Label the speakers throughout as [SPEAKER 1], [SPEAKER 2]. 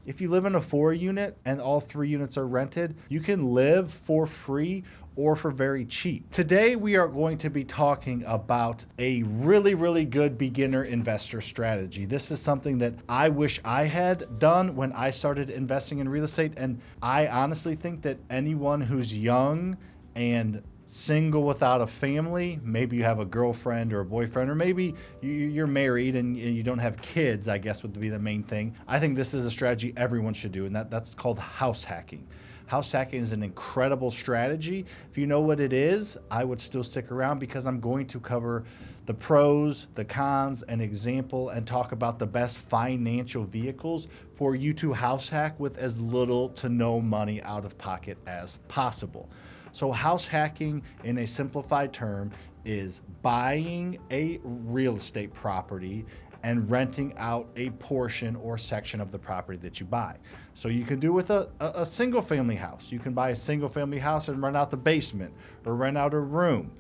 [SPEAKER 1] If you live in a 4 unit and all 3 units are rented, you can live for free or for very cheap. Today, we are going to be talking about a really, really good beginner investor strategy. This is something that I wish I had done when I started investing in real estate. And I honestly think that anyone who's young and single without a family, maybe you have a girlfriend or a boyfriend, or maybe you're married and you don't have kids, I guess would be the main thing. I think this is a strategy everyone should do, and that's called house hacking. House hacking is an incredible strategy. If you know what it is, I would still stick around because I'm going to cover the pros, the cons, an example, and talk about the best financial vehicles for you to house hack with as little to no money out of pocket as possible. So house hacking, in a simplified term, is buying a real estate property and renting out a portion or section of the property that you buy. So you can do with a single family house. You can buy a single family house and rent out the basement or rent out a room.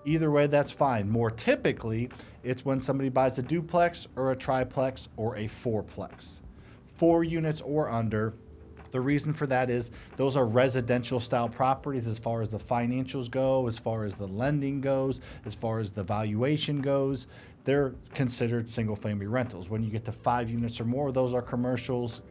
[SPEAKER 1] Either way, that's fine. More typically, it's when somebody buys a duplex or a triplex or a fourplex. 4 units or under. The reason for that is those are residential style properties as far as the financials go, as far as the lending goes, as far as the valuation goes. They're considered single family rentals. When you get to 5 units or more, those are commercials,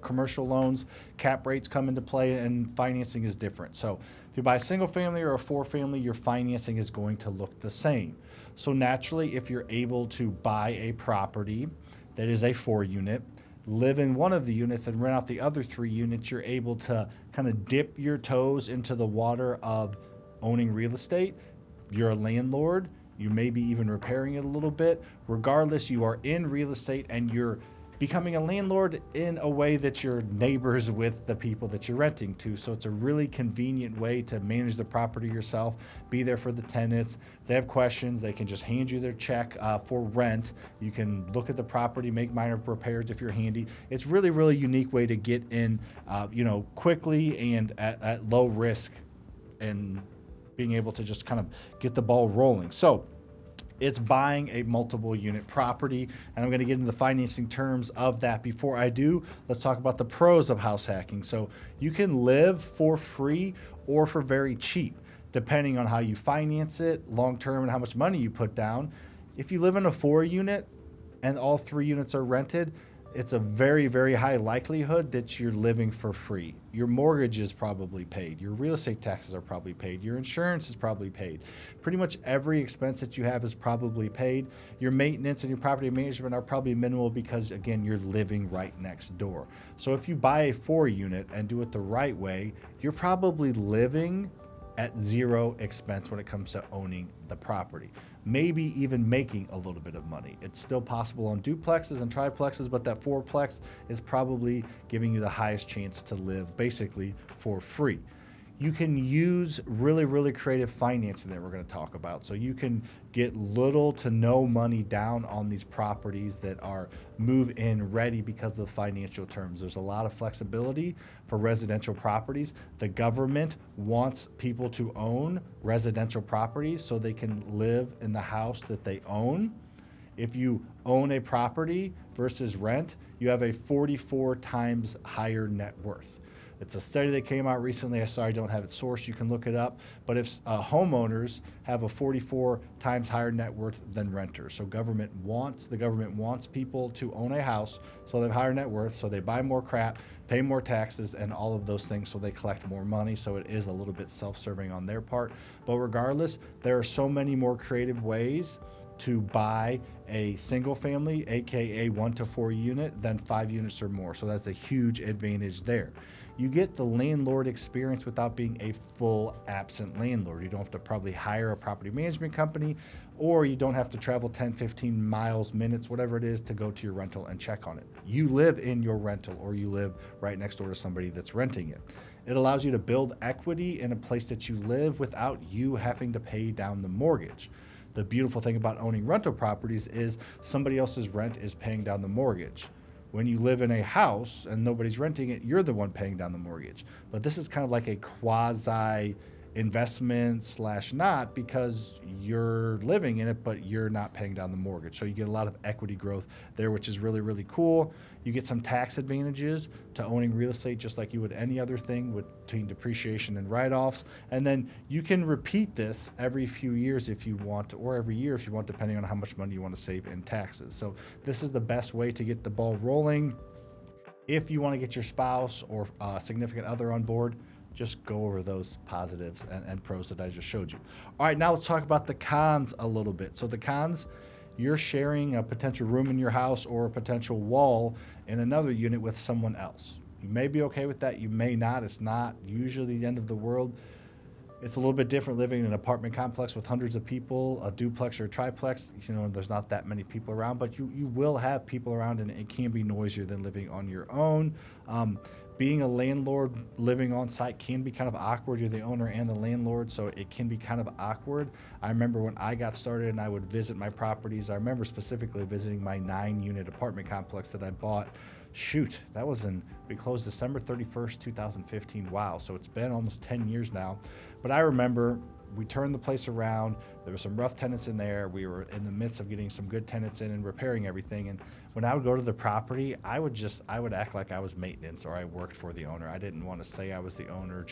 [SPEAKER 1] commercial loans, cap rates come into play, and financing is different. So if you buy a single family or a 4 family, your financing is going to look the same. So naturally, if you're able to buy a property that is a 4 unit, live in one of the units and rent out the other 3 units, you're able to kind of dip your toes into the water of owning real estate. You're a landlord. You may be even repairing it a little bit. Regardless, you are in real estate and you're becoming a landlord in a way that you're neighbors with the people that you're renting to. So it's a really convenient way to manage the property yourself, be there for the tenants. If they have questions, they can just hand you their check for rent. You can look at the property, make minor repairs if you're handy. It's really, really unique way to get in, quickly and at low risk, and being able to just kind of get the ball rolling. So it's buying a multiple unit property, and I'm going to get into the financing terms of that. Before I do, let's talk about the pros of house hacking. So you can live for free or for very cheap, depending on how you finance it, long term, and how much money you put down. If you live in a 4 unit and all 3 units are rented, it's a very, very high likelihood that you're living for free. Your mortgage is probably paid. Your real estate taxes are probably paid. Your insurance is probably paid. Pretty much every expense that you have is probably paid. Your maintenance and your property management are probably minimal because, again, you're living right next door. So if you buy a 4 unit and do it the right way, you're probably living at zero expense when it comes to owning the property. Maybe even making a little bit of money. It's still possible on duplexes and triplexes, but that fourplex is probably giving you the highest chance to live basically for free. You can use really, really creative financing that we're going to talk about. So you can get little to no money down on these properties that are move-in ready because of the financial terms. There's a lot of flexibility for residential properties. The government wants people to own residential properties so they can live in the house that they own. If you own a property versus rent, you have a 44 times higher net worth. It's a study that came out recently. I don't have it sourced. You can look it up. But if homeowners have a 44 times higher net worth than renters. So the government wants people to own a house so they have higher net worth, so they buy more crap, pay more taxes, and all of those things, so they collect more money. So it is a little bit self-serving on their part. But regardless, there are so many more creative ways to buy a single family, aka 1 to 4 unit, than 5 units or more. So that's a huge advantage there. You get the landlord experience without being a full absent landlord. You don't have to probably hire a property management company, or you don't have to travel 10, 15 miles, minutes, whatever it is, to go to your rental and check on it. You live in your rental, or you live right next door to somebody that's renting it. It allows you to build equity in a place that you live without you having to pay down the mortgage. The beautiful thing about owning rental properties is somebody else's rent is paying down the mortgage. When you live in a house and nobody's renting it, you're the one paying down the mortgage. But this is kind of like a quasi investment slash not, because you're living in it, but you're not paying down the mortgage. So you get a lot of equity growth there, which is really, really cool. You get some tax advantages to owning real estate, just like you would any other thing, with between depreciation and write-offs. And then you can repeat this every few years if you want, or every year if you want, depending on how much money you want to save in taxes. So this is the best way to get the ball rolling. If you want to get your spouse or significant other on board, just go over those positives and pros that I just showed you. All right, now let's talk about the cons a little bit. So the cons, you're sharing a potential room in your house or a potential wall in another unit with someone else. You may be okay with that, you may not. It's not usually the end of the world. It's a little bit different living in an apartment complex with hundreds of people, a duplex or a triplex. There's not that many people around, but you will have people around, and it can be noisier than living on your own. Being a landlord living on site can be kind of awkward. You're the owner and the landlord, so it can be kind of awkward. I remember when I got started and I would visit my properties. I remember specifically visiting my 9-unit apartment complex that I bought. Shoot, we closed December 31st, 2015. Wow, so it's been almost 10 years now. But I remember we turned the place around. There were some rough tenants in there. We were in the midst of getting some good tenants in and repairing everything. And when I would go to the property, I would act like I was maintenance or I worked for the owner. I didn't want to say I was the owner,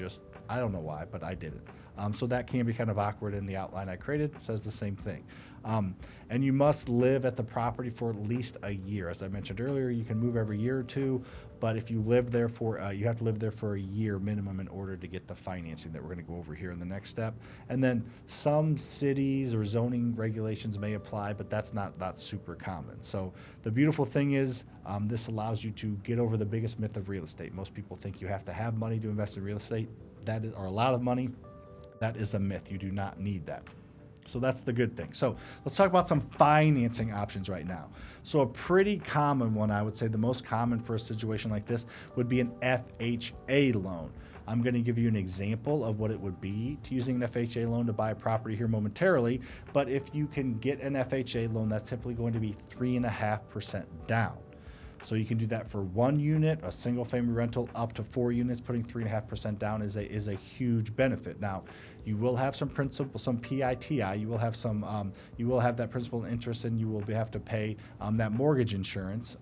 [SPEAKER 1] I don't know why, but I did it. So that can be kind of awkward, and the outline I created says the same thing. And you must live at the property for at least a year. As I mentioned earlier, you can move every year or two, but if you live there you have to live there for a year minimum in order to get the financing that we're going to go over here in the next step. And then some cities or zoning regulations may apply, but that's not super common. So the beautiful thing is, this allows you to get over the biggest myth of real estate. Most people think you have to have money to invest in real estate, or a lot of money. That is a myth. You do not need that. So that's the good thing. So let's talk about some financing options right now. So a pretty common one, I would say the most common for a situation like this, would be an FHA loan. I'm going to give you an example of what it would be to using an FHA loan to buy a property here momentarily. But if you can get an FHA loan, that's typically going to be 3.5% down. So you can do that for 1 unit, a single family rental, up to 4 units. Putting 3.5% down is a huge benefit. Now, you will have some principal, some PITI. You will have that principal and interest, and you will have to pay that mortgage insurance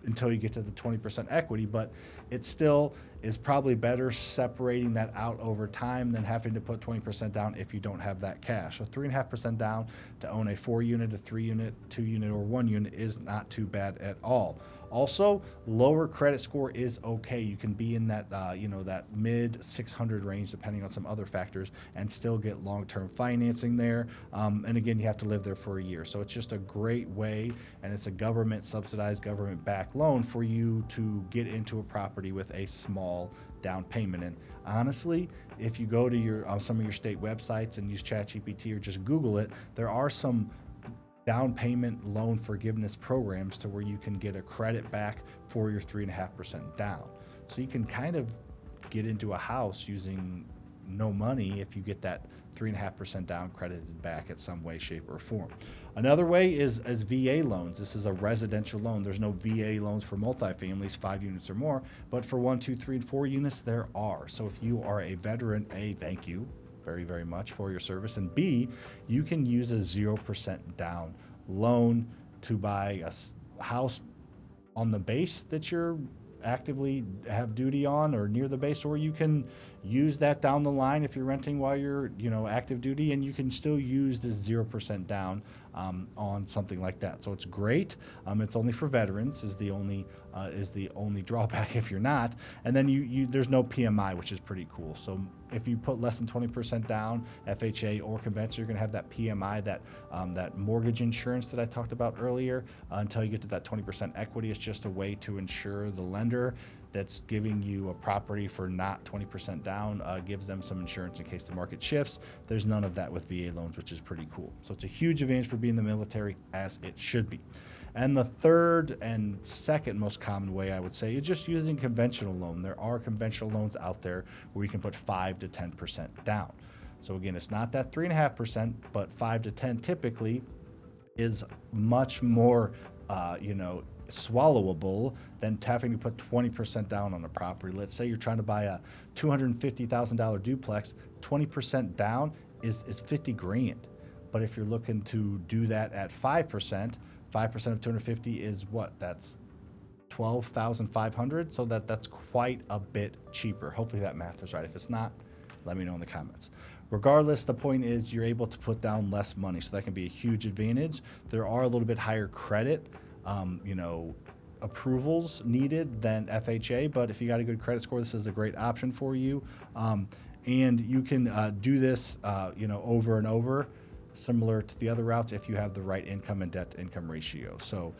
[SPEAKER 1] until you get to the 20% equity. But it still is probably better separating that out over time than having to put 20% down if you don't have that cash. So 3.5% down to own a 4-unit, a 3-unit, 2-unit, or 1 unit is not too bad at all. Also, lower credit score is okay. You can be in that that mid 600 range, depending on some other factors, and still get long-term financing there. And again, you have to live there for a year. So it's just a great way, and it's a government subsidized, government-backed loan for you to get into a property with a small down payment. And honestly, if you go to your some of your state websites and use ChatGPT or just Google it, there are some down payment loan forgiveness programs to where you can get a credit back for your 3.5% down. So you can kind of get into a house using no money if you get that 3.5% down credited back at some way, shape, or form. Another way is as VA loans. This is a residential loan. There's no VA loans for multifamilies, 5 units or more, but for 1, 2, 3, and 4 units, there are. So if you are a veteran, A, thank you very, very much for your service, and B, you can use a 0% down loan to buy a house on the base that you're actively have duty on or near the base, or you can use that down the line if you're renting while you're active duty, and you can still use this 0% down on something like that. So it's great. It's only for veterans is the only drawback if you're not. And then you there's no PMI, which is pretty cool. So if you put less than 20% down, FHA or conventional, you're going to have that PMI, that mortgage insurance that I talked about earlier. Until you get to that 20% equity, it's just a way to ensure the lender that's giving you a property for not 20% down gives them some insurance in case the market shifts. There's none of that with VA loans, which is pretty cool. So it's a huge advantage for being in the military, as it should be. And the third and second most common way, I would say, is just using conventional loan. There are conventional loans out there where you can put 5 to 10% down. So again, it's not that 3.5%, but 5 to 10 typically is much more, swallowable than having to put 20% down on a property. Let's say you're trying to buy a $250,000 duplex, 20% down is 50 grand. But if you're looking to do that at 5%, 5% of 250 is what? That's 12,500. So that's quite a bit cheaper. Hopefully that math is right. If it's not, let me know in the comments. Regardless, the point is you're able to put down less money, so that can be a huge advantage. There are a little bit higher credit, approvals needed than FHA, but if you got a good credit score, this is a great option for you. And you can do this, over and over, similar to the other routes if you have the right income and debt to income ratio. So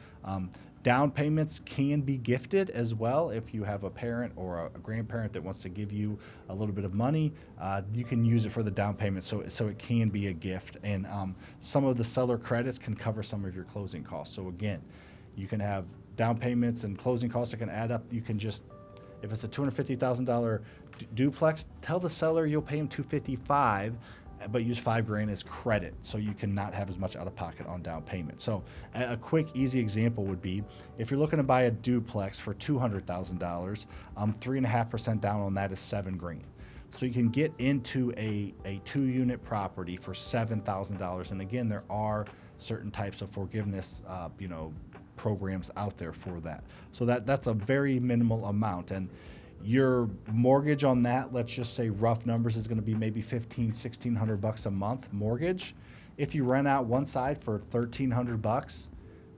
[SPEAKER 1] down payments can be gifted as well. If you have a parent or a grandparent that wants to give you a little bit of money, you can use it for the down payment. So it can be a gift. And some of the seller credits can cover some of your closing costs. So again, you can have down payments and closing costs that can add up. You can just, if it's a $250,000 duplex, tell the seller you'll pay him $255,000, but use $5,000 as credit, so you cannot have as much out of pocket on down payment. So a quick, easy example would be if you're looking to buy a duplex for $200,000, 3.5% down on that is $7,000. So you can get into a 2-unit property for $7,000. And again, there are certain types of forgiveness, programs out there for that. So that's a very minimal amount. And your mortgage on that, let's just say rough numbers, is going to be maybe $1,600 a month mortgage. If you rent out one side for $1,300,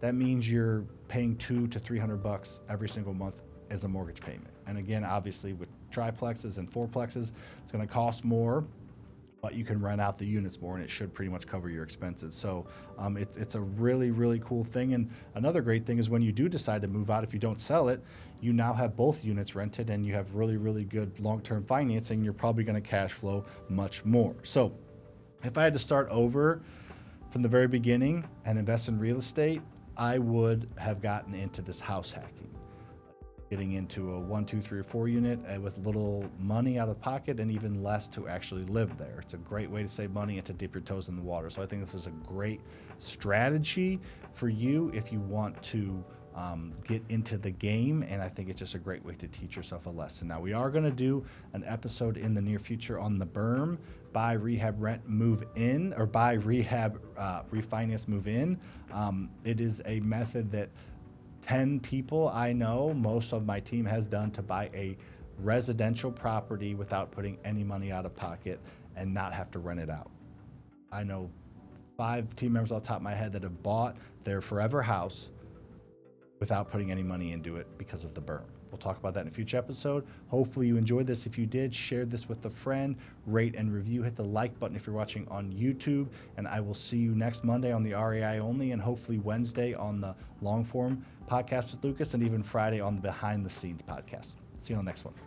[SPEAKER 1] that means you're paying $200 to $300 every single month as a mortgage payment. And again, obviously with triplexes and fourplexes, it's going to cost more, but you can rent out the units more, and it should pretty much cover your expenses. So it's a really, really cool thing. And another great thing is when you do decide to move out, if you don't sell it, you now have both units rented and you have really, really good long-term financing. You're probably going to cash flow much more. So if I had to start over from the very beginning and invest in real estate, I would have gotten into this house hacking. Getting into a 1, 2, 3, or 4 unit with little money out of pocket and even less to actually live there. It's a great way to save money and to dip your toes in the water. So I think this is a great strategy for you if you want to get into the game, and I think it's just a great way to teach yourself a lesson. Now, we are going to do an episode in the near future on the BRRRR, buy, rehab, rent, move in, or buy, rehab, refinance, move in. It is a method that 10 people I know, most of my team has done to buy a residential property without putting any money out of pocket and not have to rent it out. I know 5 team members off the top of my head that have bought their forever house without putting any money into it because of the BRRRR. We'll talk about that in a future episode. Hopefully you enjoyed this. If you did, share this with a friend, rate and review, hit the like button if you're watching on YouTube, and I will see you next Monday on the REI Only, and hopefully Wednesday on the long form podcast with Lucas, and even Friday on the behind the scenes podcast. See you on the next one.